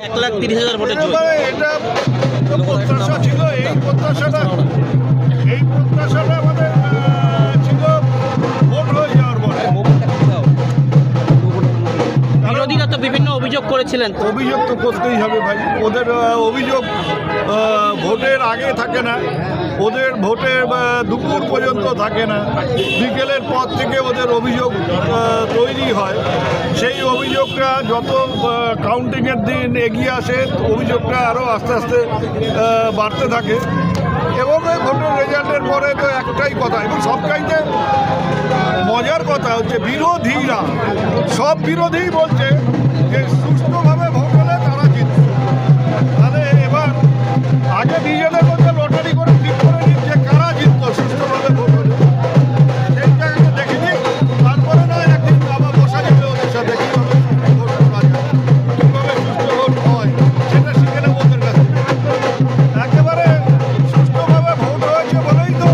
1,30,000 ভোটের জয়। এটা প্রত্যাশা ছিল, এই প্রত্যাশাটা আমাদের ছিল ভোট হয়ে যাওয়ার পরে। বিরোধীরা তো বিভিন্ন অভিযোগ করেছিলেন। অভিযোগ তো করতেই হবে ভাই, ওদের অভিযোগ ভোটের আগে থাকে না, ওদের ভোটে দুপুর পর্যন্ত থাকে না, বিকেলের পর থেকে ওদের অভিযোগ তৈরি হয়। সেই অভিযোগটা যত কাউন্টিংয়ের দিন এগিয়ে আসে অভিযোগটা আরও আস্তে আস্তে বাড়তে থাকে এবং এই ভোটের রেজাল্টের পরে তো একটাই কথা, এবং সবটাইতে মজার কথা হচ্ছে বিরোধীরা, সব বিরোধী বলছে যে সুষ্ঠুভাবে ভোট হলে তারা জিতবে। তাহলে এবার আগে নিজেদের মধ্যে লটারি করে ঠিক করে নিচ্ছে কারা জিততো সুষ্ঠুভাবে ভোট হলে, সেইটা একটু দেখে নিই, তারপরে না একদিন আবার বসা যাবে ওদের সাথে কীভাবে ভোট করা যায়, কীভাবে সুষ্ঠু ভোট হয় সেটা শিখে নেব ওদের কাছে। একেবারে সুষ্ঠুভাবে ভোট হয়েছে বলেই তো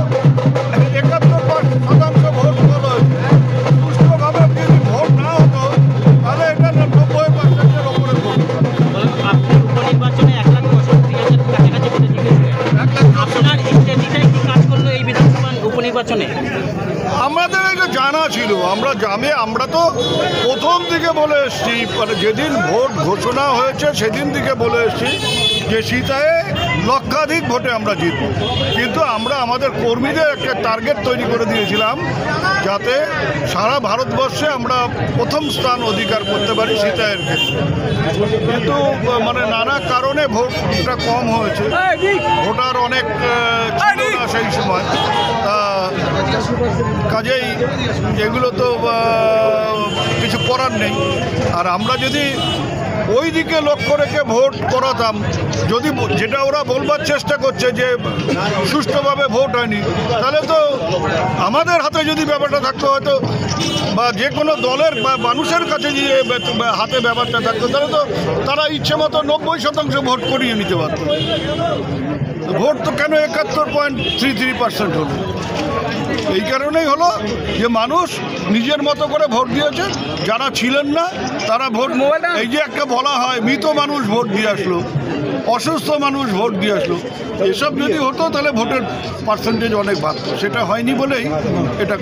71% ভোট হয়েছে। সুষ্ঠুভাবে যদি ভোট না হতো তাহলে এটা 90%-এর ওপরে ভোট। আপনি উপনির্বাচনে 1,65,000 কাছাকাছি ভোটে জিতেছিলেন। আপনার স্ট্র্যাটেজিটাই কি কাজ করলো এই বিধানসভা উপনির্বাচনে? আমাদের এটা জানা ছিল, আমরা তো প্রথম দিকে বলে এসেছি, মানে যেদিন ভোট ঘোষণা হয়েছে সেদিন থেকে বলে এসেছি যে সীতায় লক্ষাধিক ভোটে আমরা জিতব। কিন্তু আমরা আমাদের কর্মীদের একটা টার্গেট তৈরি করে দিয়েছিলাম যাতে সারা ভারতবর্ষে আমরা প্রথম স্থান অধিকার করতে পারি সীতায়ের ক্ষেত্রে। কিন্তু মানে নানা কারণে ভোটটা কম হয়েছে, ভোটার অনেক ছিল না সেই সময়, কাজেই এগুলো তো কিছু করার নেই। আর আমরা যদি ওই দিকে লক্ষ্য রেখে ভোট করাতাম, যদি যেটা ওরা বলবার চেষ্টা করছে যে সুষ্ঠুভাবে ভোট হয়নি, তাহলে তো আমাদের হাতে যদি ব্যাপারটা থাকতো হয়তো, বা যে কোনো দলের বা মানুষের কাছে যে হাতে ব্যাপারটা থাকতো, তাহলে তো তারা ইচ্ছে মতো 90% ভোট করিয়ে নিতে পারত। ভোট তো কেন 71.33% হলো? এই কারণেই হলো যে মানুষ নিজের মতো করে ভোট দিয়েছে, যারা ছিলেন না তারা ভোট, এই যে একটা বলা হয় মৃত মানুষ ভোট দিয়ে আসলো, অসুস্থ মানুষ ভোট দিয়ে আসলো, এসব যদি হতো তাহলে ভোটের পার্সেন্টেজ অনেক বাড়তো, সেটা হয়নি বলেই এটা।